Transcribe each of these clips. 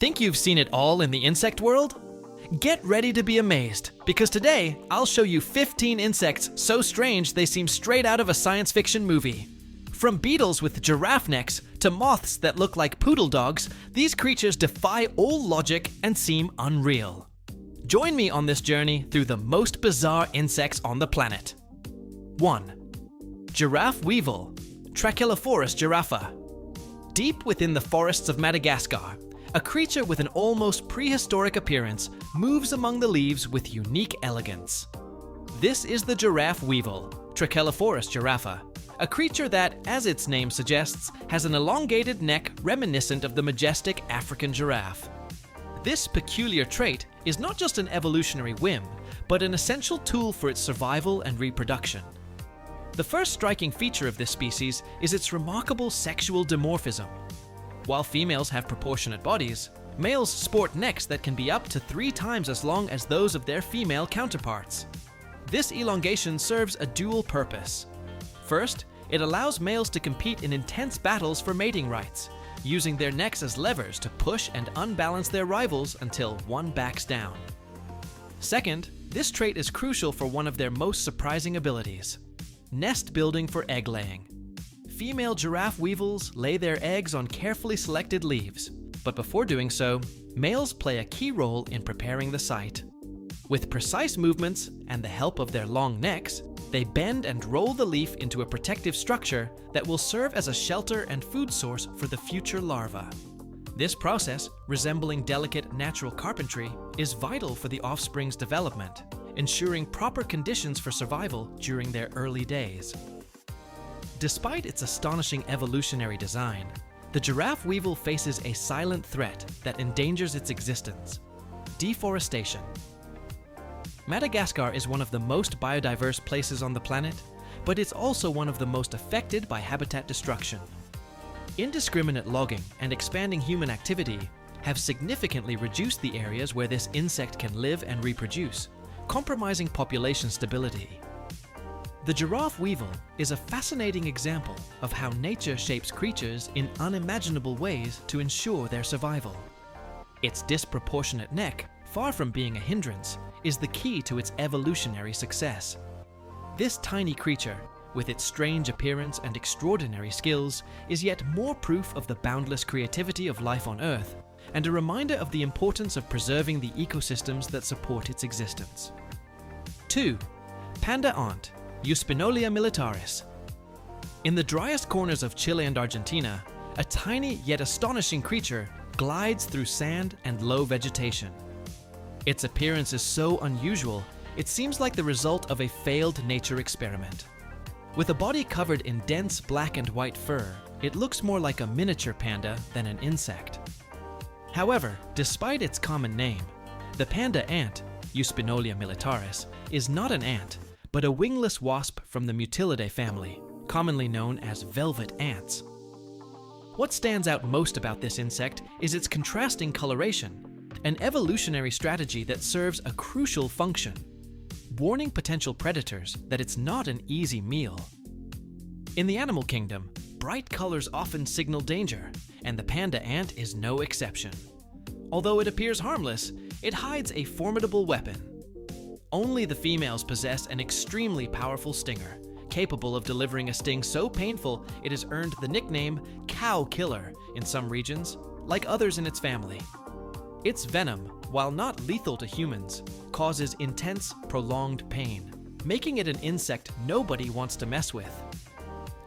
Think you've seen it all in the insect world? Get ready to be amazed, because today I'll show you 15 insects so strange they seem straight out of a science fiction movie. From beetles with giraffe necks to moths that look like poodle dogs, these creatures defy all logic and seem unreal. Join me on this journey through the most bizarre insects on the planet. 1. Giraffe weevil, Trachylophorus giraffa. Deep within the forests of Madagascar, a creature with an almost prehistoric appearance moves among the leaves with unique elegance. This is the giraffe weevil, Trachylophorus giraffa, a creature that, as its name suggests, has an elongated neck reminiscent of the majestic African giraffe. This peculiar trait is not just an evolutionary whim, but an essential tool for its survival and reproduction. The first striking feature of this species is its remarkable sexual dimorphism. While females have proportionate bodies, males sport necks that can be up to 3 times as long as those of their female counterparts. This elongation serves a dual purpose. First, it allows males to compete in intense battles for mating rights, using their necks as levers to push and unbalance their rivals until one backs down. Second, this trait is crucial for one of their most surprising abilities: nest building for egg laying. Female giraffe weevils lay their eggs on carefully selected leaves, but before doing so, males play a key role in preparing the site. With precise movements and the help of their long necks, they bend and roll the leaf into a protective structure that will serve as a shelter and food source for the future larvae. This process, resembling delicate natural carpentry, is vital for the offspring's development, ensuring proper conditions for survival during their early days. Despite its astonishing evolutionary design, the giraffe weevil faces a silent threat that endangers its existence: deforestation. Madagascar is one of the most biodiverse places on the planet, but it's also one of the most affected by habitat destruction. Indiscriminate logging and expanding human activity have significantly reduced the areas where this insect can live and reproduce, compromising population stability. The giraffe weevil is a fascinating example of how nature shapes creatures in unimaginable ways to ensure their survival. Its disproportionate neck, far from being a hindrance, is the key to its evolutionary success. This tiny creature, with its strange appearance and extraordinary skills, is yet more proof of the boundless creativity of life on Earth, and a reminder of the importance of preserving the ecosystems that support its existence. 2. Panda ant, Euspinolia militaris. In the driest corners of Chile and Argentina, a tiny yet astonishing creature glides through sand and low vegetation. Its appearance is so unusual, it seems like the result of a failed nature experiment. With a body covered in dense black and white fur, it looks more like a miniature panda than an insect. However, despite its common name, the panda ant, Euspinolia militaris, is not an ant, but a wingless wasp from the Mutilidae family, commonly known as velvet ants. What stands out most about this insect is its contrasting coloration, an evolutionary strategy that serves a crucial function: warning potential predators that it's not an easy meal. In the animal kingdom, bright colors often signal danger, and the panda ant is no exception. Although it appears harmless, it hides a formidable weapon. Only the females possess an extremely powerful stinger, capable of delivering a sting so painful it has earned the nickname cow killer in some regions, like others in its family. Its venom, while not lethal to humans, causes intense, prolonged pain, making it an insect nobody wants to mess with.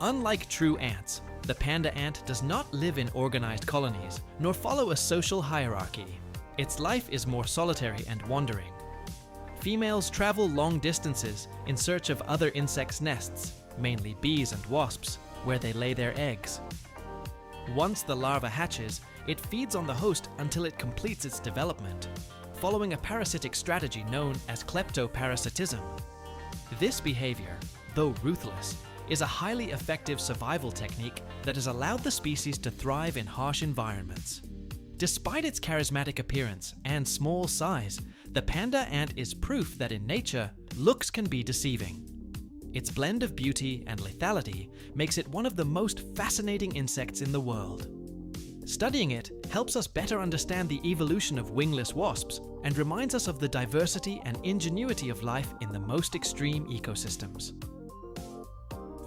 Unlike true ants, the panda ant does not live in organized colonies, nor follow a social hierarchy. Its life is more solitary and wandering. Females travel long distances in search of other insects' nests, mainly bees and wasps, where they lay their eggs. Once the larva hatches, it feeds on the host until it completes its development, following a parasitic strategy known as kleptoparasitism. This behavior, though ruthless, is a highly effective survival technique that has allowed the species to thrive in harsh environments. Despite its charismatic appearance and small size, the panda ant is proof that in nature, looks can be deceiving. Its blend of beauty and lethality makes it one of the most fascinating insects in the world. Studying it helps us better understand the evolution of wingless wasps and reminds us of the diversity and ingenuity of life in the most extreme ecosystems.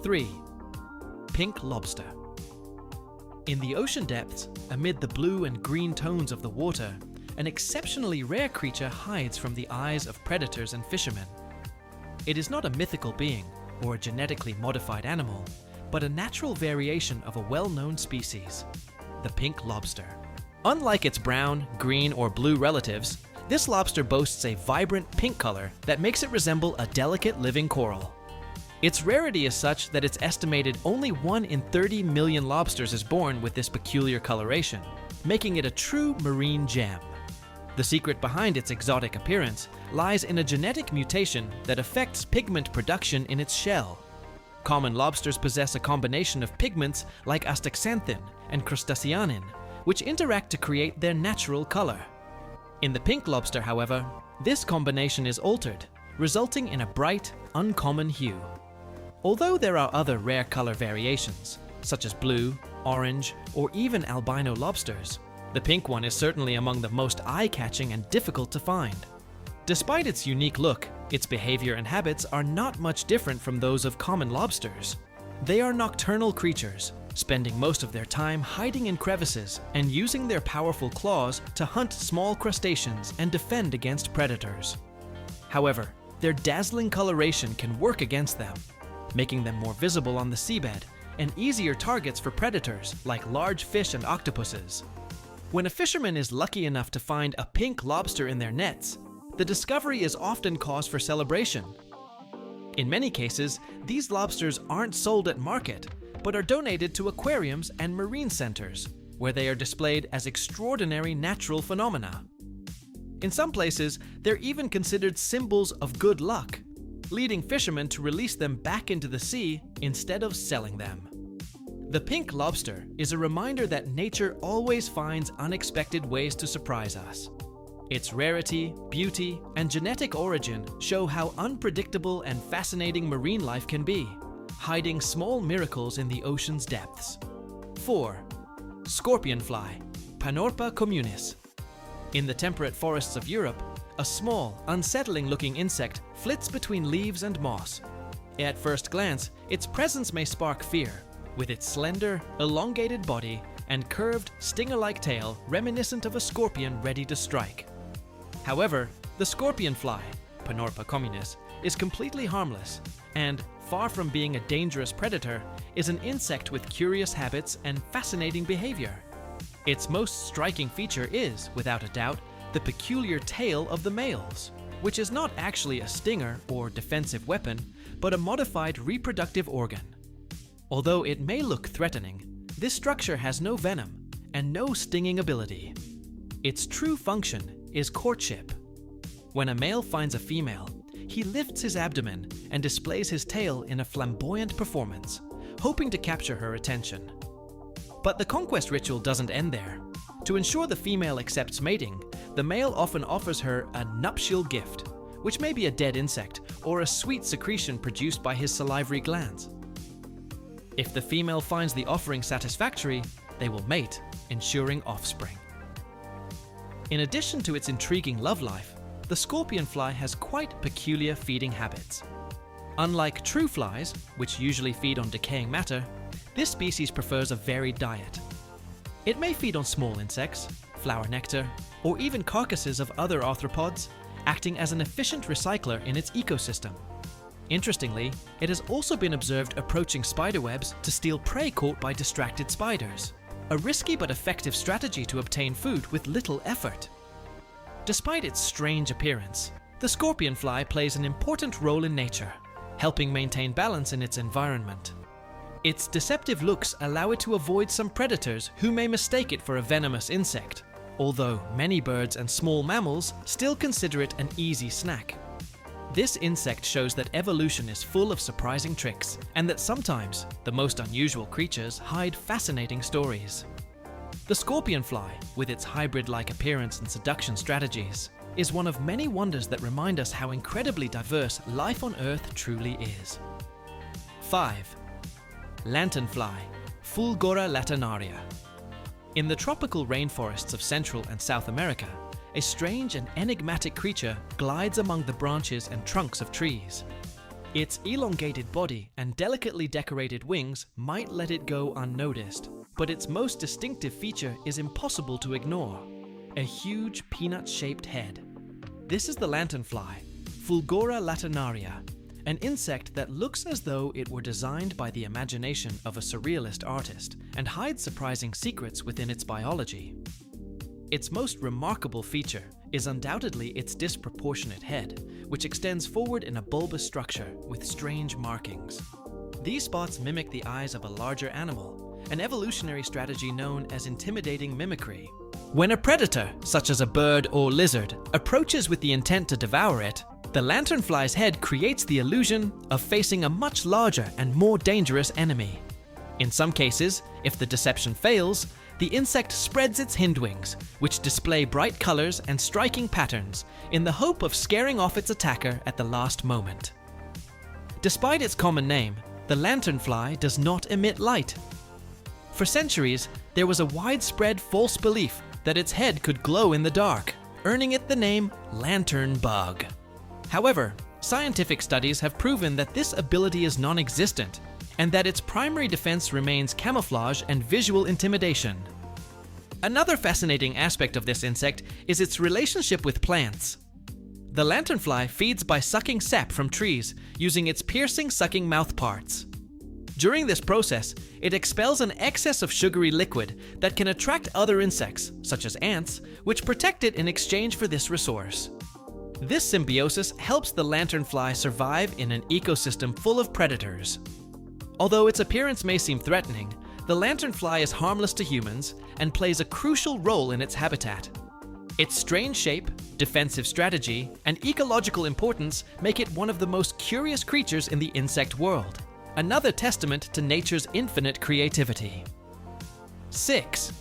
3. Pink lobster. In the ocean depths, amid the blue and green tones of the water, an exceptionally rare creature hides from the eyes of predators and fishermen. It is not a mythical being or a genetically modified animal, but a natural variation of a well-known species, the pink lobster. Unlike its brown, green, or blue relatives, this lobster boasts a vibrant pink color that makes it resemble a delicate living coral. Its rarity is such that it's estimated only 1 in 30 million lobsters is born with this peculiar coloration, making it a true marine gem. The secret behind its exotic appearance lies in a genetic mutation that affects pigment production in its shell. Common lobsters possess a combination of pigments like astaxanthin and crustaceanin, which interact to create their natural color. In the pink lobster, however, this combination is altered, resulting in a bright, uncommon hue. Although there are other rare color variations, such as blue, orange, or even albino lobsters, the pink one is certainly among the most eye-catching and difficult to find. Despite its unique look, its behavior and habits are not much different from those of common lobsters. They are nocturnal creatures, spending most of their time hiding in crevices and using their powerful claws to hunt small crustaceans and defend against predators. However, their dazzling coloration can work against them, making them more visible on the seabed and easier targets for predators like large fish and octopuses. When a fisherman is lucky enough to find a pink lobster in their nets, the discovery is often cause for celebration. In many cases, these lobsters aren't sold at market, but are donated to aquariums and marine centers, where they are displayed as extraordinary natural phenomena. In some places, they're even considered symbols of good luck, leading fishermen to release them back into the sea instead of selling them. The pink lobster is a reminder that nature always finds unexpected ways to surprise us. Its rarity, beauty, and genetic origin show how unpredictable and fascinating marine life can be, hiding small miracles in the ocean's depths. 4. Scorpionfly, Panorpa communis. In the temperate forests of Europe, a small, unsettling-looking insect flits between leaves and moss. At first glance, its presence may spark fear, with its slender, elongated body and curved, stinger-like tail reminiscent of a scorpion ready to strike. However, the scorpionfly, Panorpa communis, is completely harmless and, far from being a dangerous predator, is an insect with curious habits and fascinating behavior. Its most striking feature is, without a doubt, the peculiar tail of the males, which is not actually a stinger or defensive weapon, but a modified reproductive organ. Although it may look threatening, this structure has no venom and no stinging ability. Its true function is courtship. When a male finds a female, he lifts his abdomen and displays his tail in a flamboyant performance, hoping to capture her attention. But the conquest ritual doesn't end there. To ensure the female accepts mating, the male often offers her a nuptial gift, which may be a dead insect or a sweet secretion produced by his salivary glands. If the female finds the offering satisfactory, they will mate, ensuring offspring. In addition to its intriguing love life, the scorpionfly has quite peculiar feeding habits. Unlike true flies, which usually feed on decaying matter, this species prefers a varied diet. It may feed on small insects, flower nectar, or even carcasses of other arthropods, acting as an efficient recycler in its ecosystem. Interestingly, it has also been observed approaching spiderwebs to steal prey caught by distracted spiders, a risky but effective strategy to obtain food with little effort. Despite its strange appearance, the scorpionfly plays an important role in nature, helping maintain balance in its environment. Its deceptive looks allow it to avoid some predators who may mistake it for a venomous insect, although many birds and small mammals still consider it an easy snack. This insect shows that evolution is full of surprising tricks, and that sometimes the most unusual creatures hide fascinating stories. The scorpionfly, with its hybrid-like appearance and seduction strategies, is one of many wonders that remind us how incredibly diverse life on Earth truly is. 5. Lanternfly, Fulgora laternaria. In the tropical rainforests of Central and South America, a strange and enigmatic creature glides among the branches and trunks of trees. Its elongated body and delicately decorated wings might let it go unnoticed, but its most distinctive feature is impossible to ignore: a huge peanut-shaped head. This is the lanternfly, Fulgora laternaria, an insect that looks as though it were designed by the imagination of a surrealist artist and hides surprising secrets within its biology. Its most remarkable feature is undoubtedly its disproportionate head, which extends forward in a bulbous structure with strange markings. These spots mimic the eyes of a larger animal, an evolutionary strategy known as intimidating mimicry. When a predator, such as a bird or lizard, approaches with the intent to devour it, the lanternfly's head creates the illusion of facing a much larger and more dangerous enemy. In some cases, if the deception fails, the insect spreads its hindwings, which display bright colors and striking patterns, in the hope of scaring off its attacker at the last moment. Despite its common name, the lanternfly does not emit light. For centuries, there was a widespread false belief that its head could glow in the dark, earning it the name lantern bug. However, scientific studies have proven that this ability is non-existent, and that its primary defense remains camouflage and visual intimidation. Another fascinating aspect of this insect is its relationship with plants. The lanternfly feeds by sucking sap from trees using its piercing sucking mouthparts. During this process, it expels an excess of sugary liquid that can attract other insects, such as ants, which protect it in exchange for this resource. This symbiosis helps the lanternfly survive in an ecosystem full of predators. Although its appearance may seem threatening, the lanternfly is harmless to humans and plays a crucial role in its habitat. Its strange shape, defensive strategy, and ecological importance make it one of the most curious creatures in the insect world, another testament to nature's infinite creativity. 6.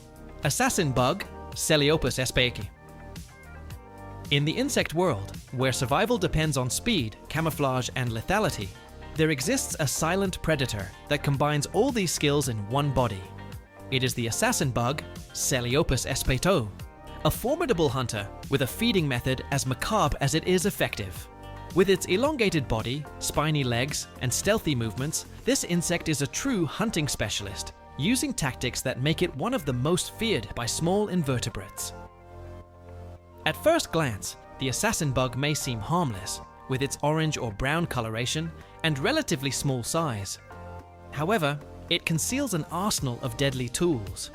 Assassin bug, Celeopus espeki. In the insect world, where survival depends on speed, camouflage, and lethality, there exists a silent predator that combines all these skills in one body. It is the assassin bug, Celeopus espeto, a formidable hunter with a feeding method as macabre as it is effective. With its elongated body, spiny legs, and stealthy movements, this insect is a true hunting specialist, using tactics that make it one of the most feared by small invertebrates. At first glance, the assassin bug may seem harmless, with its orange or brown coloration and relatively small size. However, it conceals an arsenal of deadly tools.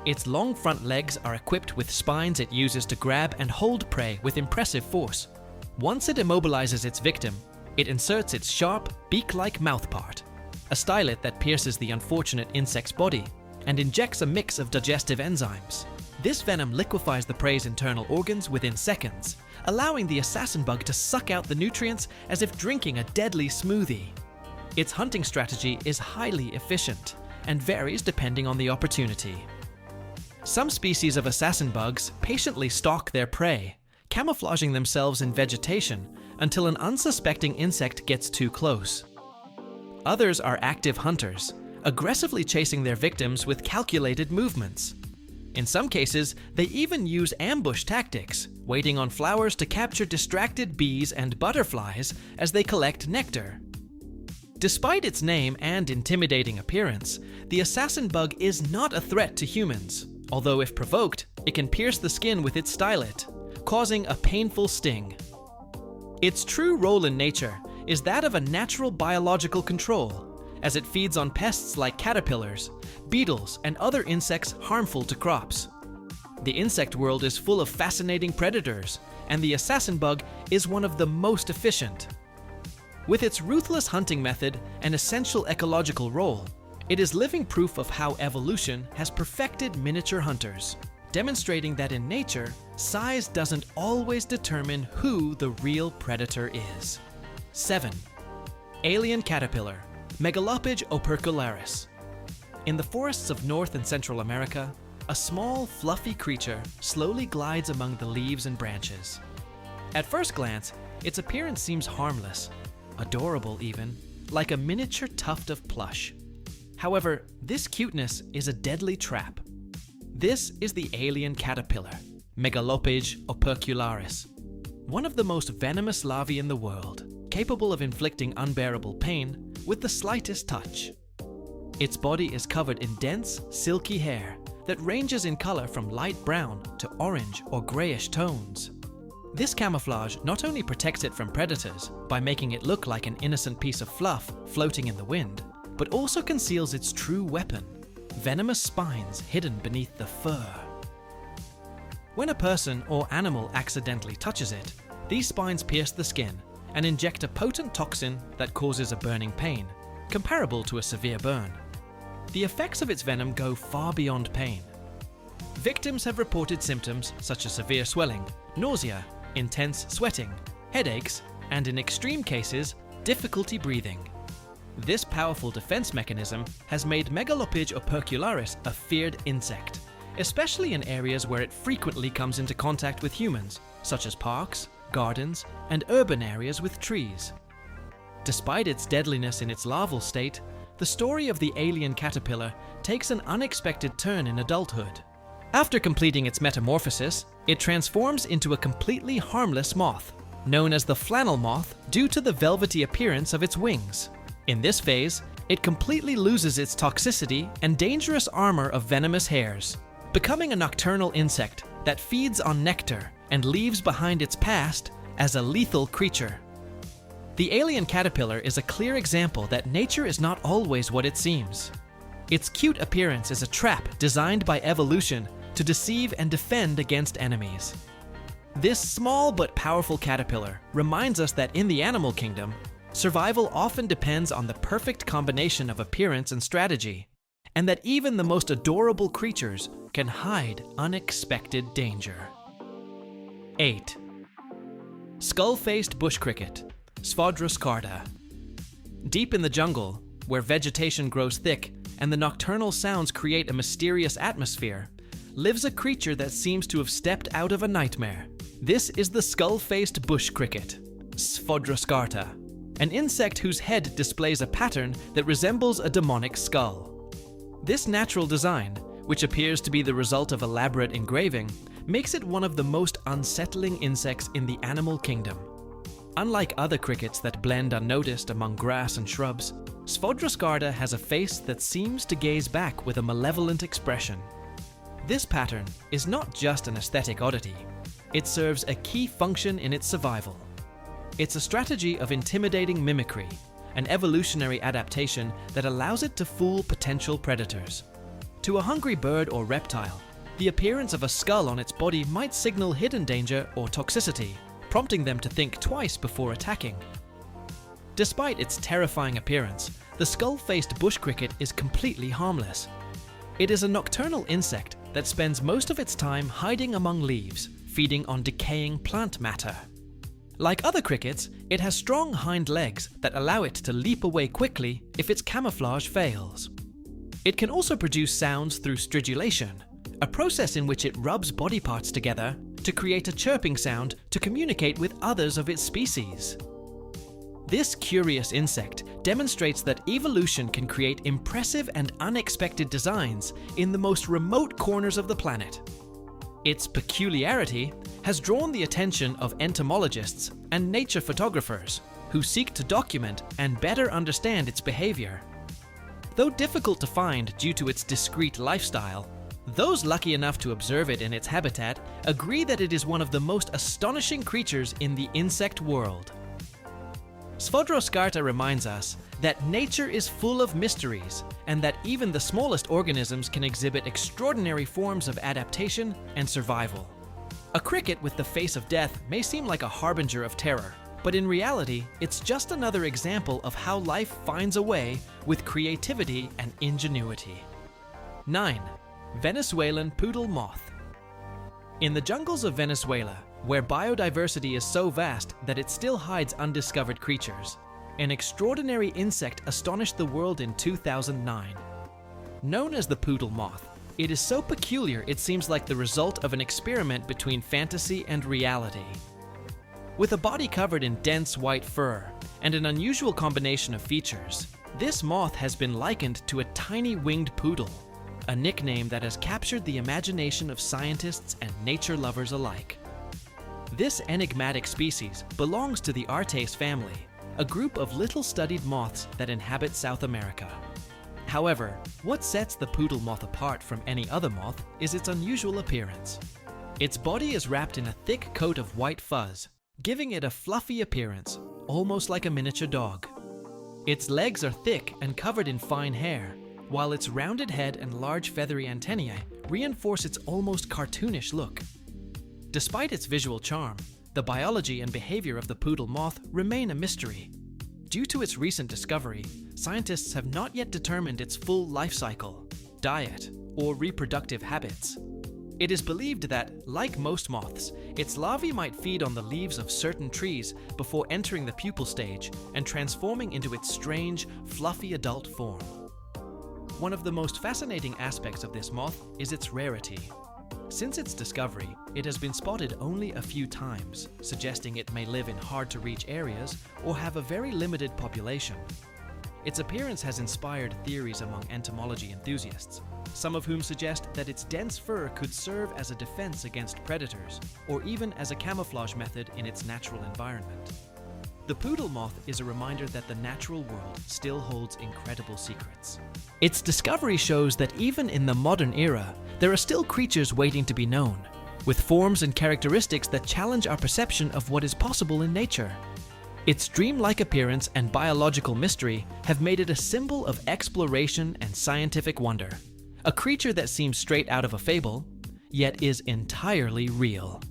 Its long front legs are equipped with spines it uses to grab and hold prey with impressive force. Once it immobilizes its victim, it inserts its sharp, beak-like mouthpart, a stylet that pierces the unfortunate insect's body, and injects a mix of digestive enzymes. This venom liquefies the prey's internal organs within seconds, allowing the assassin bug to suck out the nutrients as if drinking a deadly smoothie. Its hunting strategy is highly efficient and varies depending on the opportunity. Some species of assassin bugs patiently stalk their prey, camouflaging themselves in vegetation until an unsuspecting insect gets too close. Others are active hunters, aggressively chasing their victims with calculated movements. In some cases, they even use ambush tactics, waiting on flowers to capture distracted bees and butterflies as they collect nectar. Despite its name and intimidating appearance, the assassin bug is not a threat to humans, although if provoked, it can pierce the skin with its stylet, causing a painful sting. Its true role in nature is that of a natural biological control, as it feeds on pests like caterpillars, beetles, and other insects harmful to crops. The insect world is full of fascinating predators, and the assassin bug is one of the most efficient. With its ruthless hunting method and essential ecological role, it is living proof of how evolution has perfected miniature hunters, demonstrating that in nature, size doesn't always determine who the real predator is. 7. Alien caterpillar, Megalopage opercularis. In the forests of North and Central America, a small, fluffy creature slowly glides among the leaves and branches. At first glance, its appearance seems harmless, adorable even, like a miniature tuft of plush. However, this cuteness is a deadly trap. This is the alien caterpillar, Megalopage opercularis, one of the most venomous larvae in the world, capable of inflicting unbearable pain with the slightest touch. Its body is covered in dense, silky hair that ranges in color from light brown to orange or grayish tones. This camouflage not only protects it from predators by making it look like an innocent piece of fluff floating in the wind, but also conceals its true weapon, venomous spines hidden beneath the fur. When a person or animal accidentally touches it, these spines pierce the skin and inject a potent toxin that causes a burning pain, comparable to a severe burn. The effects of its venom go far beyond pain. Victims have reported symptoms such as severe swelling, nausea, intense sweating, headaches, and in extreme cases, difficulty breathing. This powerful defense mechanism has made Megalopage opercularis a feared insect, especially in areas where it frequently comes into contact with humans, such as parks, gardens, and urban areas with trees. Despite its deadliness in its larval state, the story of the alien caterpillar takes an unexpected turn in adulthood. After completing its metamorphosis, it transforms into a completely harmless moth, known as the flannel moth due to the velvety appearance of its wings. In this phase, it completely loses its toxicity and dangerous armor of venomous hairs, becoming a nocturnal insect that feeds on nectar and leaves behind its past as a lethal creature. The alien caterpillar is a clear example that nature is not always what it seems. Its cute appearance is a trap designed by evolution to deceive and defend against enemies. This small but powerful caterpillar reminds us that in the animal kingdom, survival often depends on the perfect combination of appearance and strategy, and that even the most adorable creatures can hide unexpected danger. 8. Skull-faced bush cricket, Sphodroscarda. Deep in the jungle, where vegetation grows thick and the nocturnal sounds create a mysterious atmosphere, lives a creature that seems to have stepped out of a nightmare. This is the skull-faced bush cricket, Sphodroscarda, an insect whose head displays a pattern that resembles a demonic skull. This natural design, which appears to be the result of elaborate engraving, makes it one of the most unsettling insects in the animal kingdom. Unlike other crickets that blend unnoticed among grass and shrubs, Sphodroscarda has a face that seems to gaze back with a malevolent expression. This pattern is not just an aesthetic oddity, it serves a key function in its survival. It's a strategy of intimidating mimicry, an evolutionary adaptation that allows it to fool potential predators. To a hungry bird or reptile, the appearance of a skull on its body might signal hidden danger or toxicity, prompting them to think twice before attacking. Despite its terrifying appearance, the skull-faced bush cricket is completely harmless. It is a nocturnal insect that spends most of its time hiding among leaves, feeding on decaying plant matter. Like other crickets, it has strong hind legs that allow it to leap away quickly if its camouflage fails. It can also produce sounds through stridulation, a process in which it rubs body parts together to create a chirping sound to communicate with others of its species. This curious insect demonstrates that evolution can create impressive and unexpected designs in the most remote corners of the planet. Its peculiarity has drawn the attention of entomologists and nature photographers who seek to document and better understand its behavior. Though difficult to find due to its discreet lifestyle, those lucky enough to observe it in its habitat agree that it is one of the most astonishing creatures in the insect world. Sphodroscarda reminds us that nature is full of mysteries and that even the smallest organisms can exhibit extraordinary forms of adaptation and survival. A cricket with the face of death may seem like a harbinger of terror, but in reality, it's just another example of how life finds a way with creativity and ingenuity. 9. Venezuelan poodle moth. In the jungles of Venezuela, where biodiversity is so vast that it still hides undiscovered creatures, an extraordinary insect astonished the world in 2009. Known as the poodle moth, it is so peculiar it seems like the result of an experiment between fantasy and reality. With a body covered in dense white fur and an unusual combination of features, this moth has been likened to a tiny winged poodle, a nickname that has captured the imagination of scientists and nature lovers alike. This enigmatic species belongs to the Artes family, a group of little-studied moths that inhabit South America. However, what sets the poodle moth apart from any other moth is its unusual appearance. Its body is wrapped in a thick coat of white fuzz, giving it a fluffy appearance, almost like a miniature dog. Its legs are thick and covered in fine hair, while its rounded head and large feathery antennae reinforce its almost cartoonish look. Despite its visual charm, the biology and behavior of the poodle moth remain a mystery. Due to its recent discovery, scientists have not yet determined its full life cycle, diet, or reproductive habits. It is believed that, like most moths, its larvae might feed on the leaves of certain trees before entering the pupal stage and transforming into its strange, fluffy adult form. One of the most fascinating aspects of this moth is its rarity. Since its discovery, it has been spotted only a few times, suggesting it may live in hard-to-reach areas or have a very limited population. Its appearance has inspired theories among entomology enthusiasts, some of whom suggest that its dense fur could serve as a defense against predators, or even as a camouflage method in its natural environment. The poodle moth is a reminder that the natural world still holds incredible secrets. Its discovery shows that even in the modern era, there are still creatures waiting to be known, with forms and characteristics that challenge our perception of what is possible in nature. Its dreamlike appearance and biological mystery have made it a symbol of exploration and scientific wonder, a creature that seems straight out of a fable, yet is entirely real.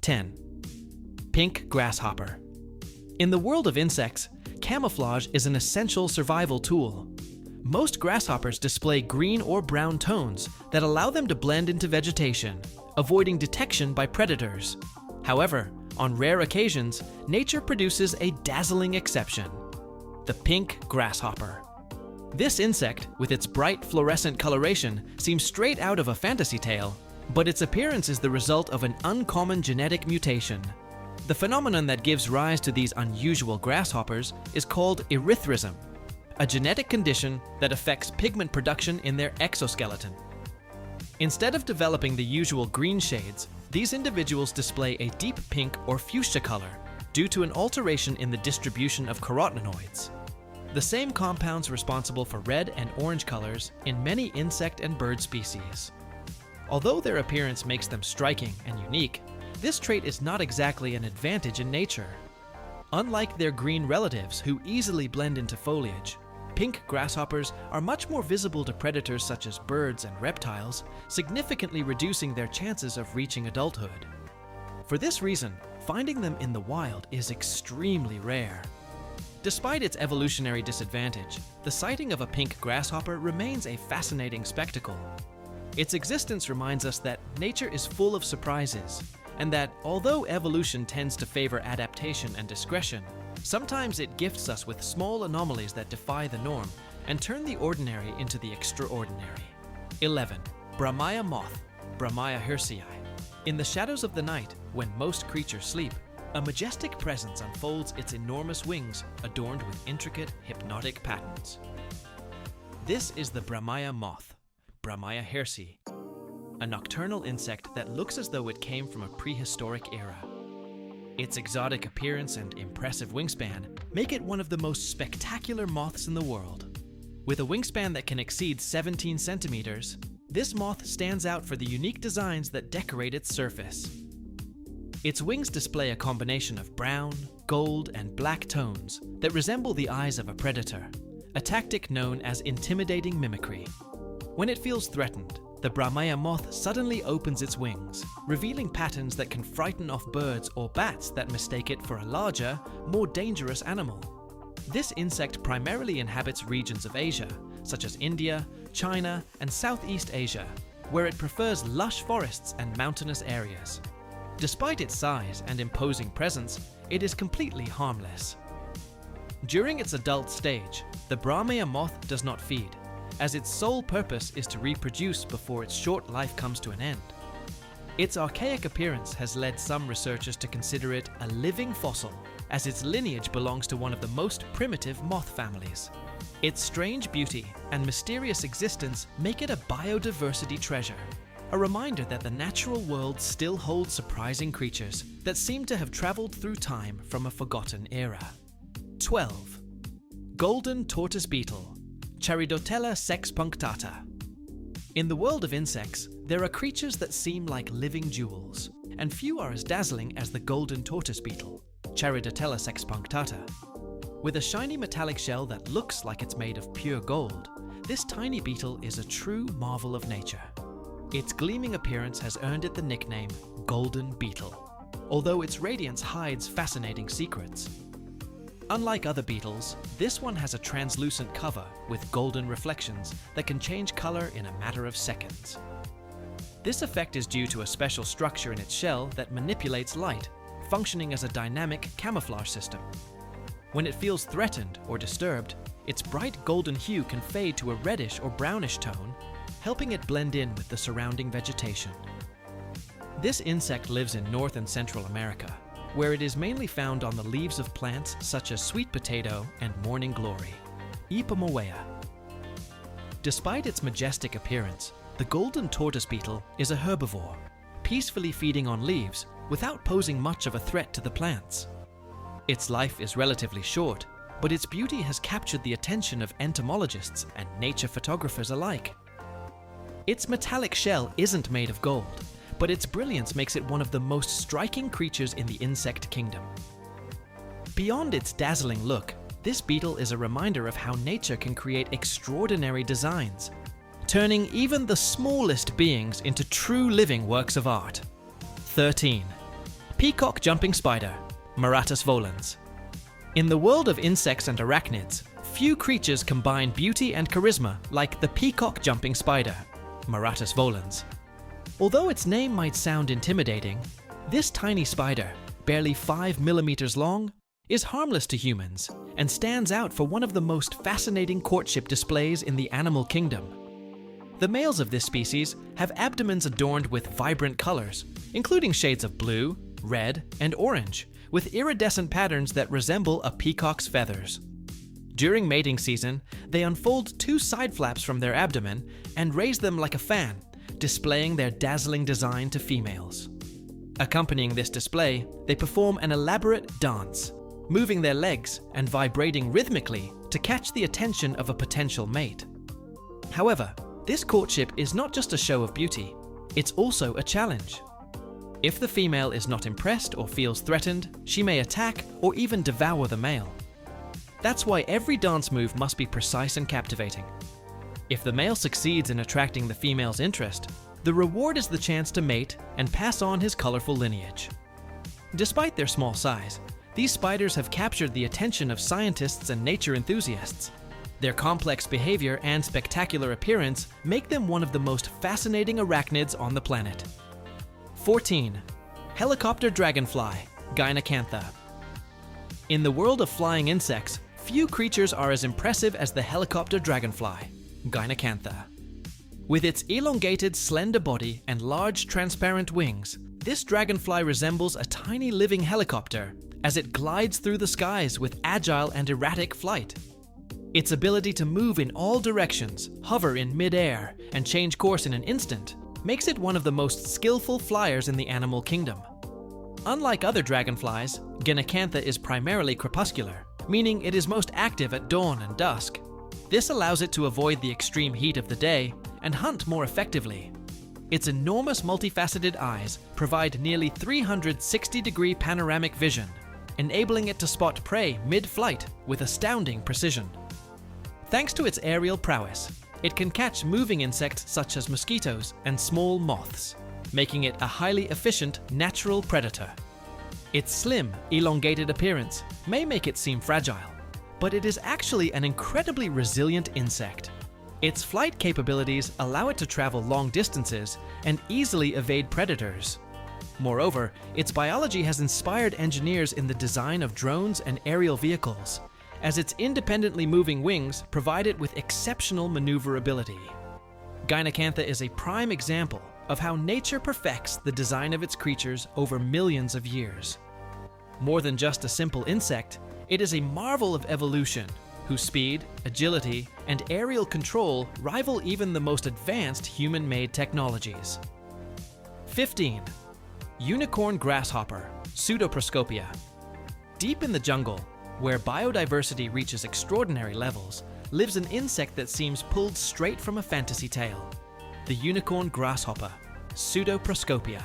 10. Pink grasshopper. In the world of insects, camouflage is an essential survival tool. Most grasshoppers display green or brown tones that allow them to blend into vegetation, avoiding detection by predators. However, on rare occasions, nature produces a dazzling exception: the pink grasshopper. This insect, with its bright fluorescent coloration, seems straight out of a fantasy tale, but its appearance is the result of an uncommon genetic mutation. The phenomenon that gives rise to these unusual grasshoppers is called erythrism, a genetic condition that affects pigment production in their exoskeleton. Instead of developing the usual green shades, these individuals display a deep pink or fuchsia color due to an alteration in the distribution of carotenoids, the same compounds responsible for red and orange colors in many insect and bird species. Although their appearance makes them striking and unique, this trait is not exactly an advantage in nature. Unlike their green relatives who easily blend into foliage, pink grasshoppers are much more visible to predators such as birds and reptiles, significantly reducing their chances of reaching adulthood. For this reason, finding them in the wild is extremely rare. Despite its evolutionary disadvantage, the sighting of a pink grasshopper remains a fascinating spectacle. Its existence reminds us that nature is full of surprises, and that although evolution tends to favor adaptation and discretion, sometimes it gifts us with small anomalies that defy the norm and turn the ordinary into the extraordinary. 11. Brahmaya moth, Brahmaya hircii. In the shadows of the night, when most creatures sleep, a majestic presence unfolds its enormous wings adorned with intricate, hypnotic patterns. This is the Brahmaya moth, Brahmaya hircii, a nocturnal insect that looks as though it came from a prehistoric era. Its exotic appearance and impressive wingspan make it one of the most spectacular moths in the world. With a wingspan that can exceed 17 centimeters, this moth stands out for the unique designs that decorate its surface. Its wings display a combination of brown, gold, and black tones that resemble the eyes of a predator, a tactic known as intimidating mimicry. When it feels threatened, the Brahmaya moth suddenly opens its wings, revealing patterns that can frighten off birds or bats that mistake it for a larger, more dangerous animal. This insect primarily inhabits regions of Asia, such as India, China, and Southeast Asia, where it prefers lush forests and mountainous areas. Despite its size and imposing presence, it is completely harmless. During its adult stage, the Brahmaya moth does not feed, as its sole purpose is to reproduce before its short life comes to an end. Its archaic appearance has led some researchers to consider it a living fossil, as its lineage belongs to one of the most primitive moth families. Its strange beauty and mysterious existence make it a biodiversity treasure, a reminder that the natural world still holds surprising creatures that seem to have traveled through time from a forgotten era. 12. Golden tortoise beetle, Charidotella sexpunctata. In the world of insects, there are creatures that seem like living jewels, and few are as dazzling as the golden tortoise beetle, Charidotella sexpunctata. With a shiny metallic shell that looks like it's made of pure gold, this tiny beetle is a true marvel of nature. Its gleaming appearance has earned it the nickname Golden Beetle, although its radiance hides fascinating secrets. Unlike other beetles, this one has a translucent cover with golden reflections that can change color in a matter of seconds. This effect is due to a special structure in its shell that manipulates light, functioning as a dynamic camouflage system. When it feels threatened or disturbed, its bright golden hue can fade to a reddish or brownish tone, helping it blend in with the surrounding vegetation. This insect lives in North and Central America, where it is mainly found on the leaves of plants such as sweet potato and morning glory, Ipomoea. Despite its majestic appearance, the golden tortoise beetle is a herbivore, peacefully feeding on leaves without posing much of a threat to the plants. Its life is relatively short, but its beauty has captured the attention of entomologists and nature photographers alike. Its metallic shell isn't made of gold, but its brilliance makes it one of the most striking creatures in the insect kingdom. Beyond its dazzling look, this beetle is a reminder of how nature can create extraordinary designs, turning even the smallest beings into true living works of art. 13. Peacock jumping spider, Maratus volans. In the world of insects and arachnids, few creatures combine beauty and charisma like the peacock jumping spider, Maratus volans. Although its name might sound intimidating, this tiny spider, barely 5 millimeters long, is harmless to humans and stands out for one of the most fascinating courtship displays in the animal kingdom. The males of this species have abdomens adorned with vibrant colors, including shades of blue, red, and orange, with iridescent patterns that resemble a peacock's feathers. During mating season, they unfold 2 side flaps from their abdomen and raise them like a fan, displaying their dazzling design to females. Accompanying this display, they perform an elaborate dance, moving their legs and vibrating rhythmically to catch the attention of a potential mate. However, this courtship is not just a show of beauty, it's also a challenge. If the female is not impressed or feels threatened, she may attack or even devour the male. That's why every dance move must be precise and captivating. If the male succeeds in attracting the female's interest, the reward is the chance to mate and pass on his colorful lineage. Despite their small size, these spiders have captured the attention of scientists and nature enthusiasts. Their complex behavior and spectacular appearance make them one of the most fascinating arachnids on the planet. 14. Helicopter dragonfly, Gynacantha. In the world of flying insects, few creatures are as impressive as the helicopter dragonfly, Gynacantha. With its elongated, slender body and large, transparent wings, this dragonfly resembles a tiny living helicopter as it glides through the skies with agile and erratic flight. Its ability to move in all directions, hover in mid-air, and change course in an instant makes it one of the most skillful flyers in the animal kingdom. Unlike other dragonflies, Gynacantha is primarily crepuscular, meaning it is most active at dawn and dusk. This allows it to avoid the extreme heat of the day and hunt more effectively. Its enormous multifaceted eyes provide nearly 360-degree panoramic vision, enabling it to spot prey mid-flight with astounding precision. Thanks to its aerial prowess, it can catch moving insects such as mosquitoes and small moths, making it a highly efficient natural predator. Its slim, elongated appearance may make it seem fragile, but it is actually an incredibly resilient insect. Its flight capabilities allow it to travel long distances and easily evade predators. Moreover, its biology has inspired engineers in the design of drones and aerial vehicles, as its independently moving wings provide it with exceptional maneuverability. Gynacantha is a prime example of how nature perfects the design of its creatures over millions of years. More than just a simple insect, it is a marvel of evolution, whose speed, agility, and aerial control rival even the most advanced human-made technologies. 15. Unicorn grasshopper, Pseudoproscopia. Deep in the jungle, where biodiversity reaches extraordinary levels, lives an insect that seems pulled straight from a fantasy tale: the unicorn grasshopper, Pseudoproscopia.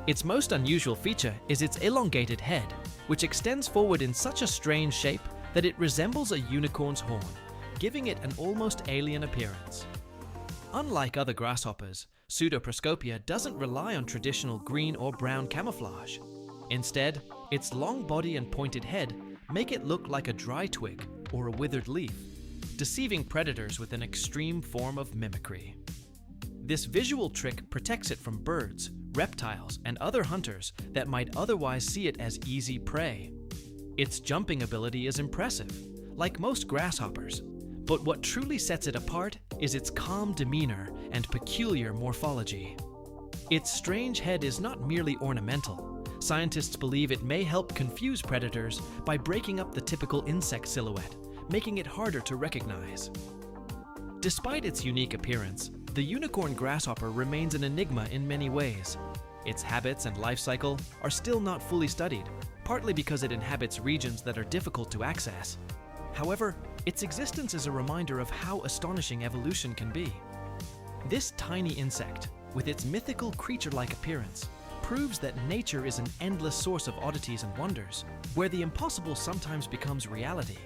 Its most unusual feature is its elongated head, which extends forward in such a strange shape that it resembles a unicorn's horn, giving it an almost alien appearance. Unlike other grasshoppers, Pseudoproscopia doesn't rely on traditional green or brown camouflage. Instead, its long body and pointed head make it look like a dry twig or a withered leaf, deceiving predators with an extreme form of mimicry. This visual trick protects it from birds, reptiles, and other hunters that might otherwise see it as easy prey. Its jumping ability is impressive, like most grasshoppers, but what truly sets it apart is its calm demeanor and peculiar morphology. Its strange head is not merely ornamental. Scientists believe it may help confuse predators by breaking up the typical insect silhouette, making it harder to recognize. Despite its unique appearance, the unicorn grasshopper remains an enigma in many ways. Its habits and life cycle are still not fully studied, partly because it inhabits regions that are difficult to access. However, its existence is a reminder of how astonishing evolution can be. This tiny insect, with its mythical creature-like appearance, proves that nature is an endless source of oddities and wonders, where the impossible sometimes becomes reality.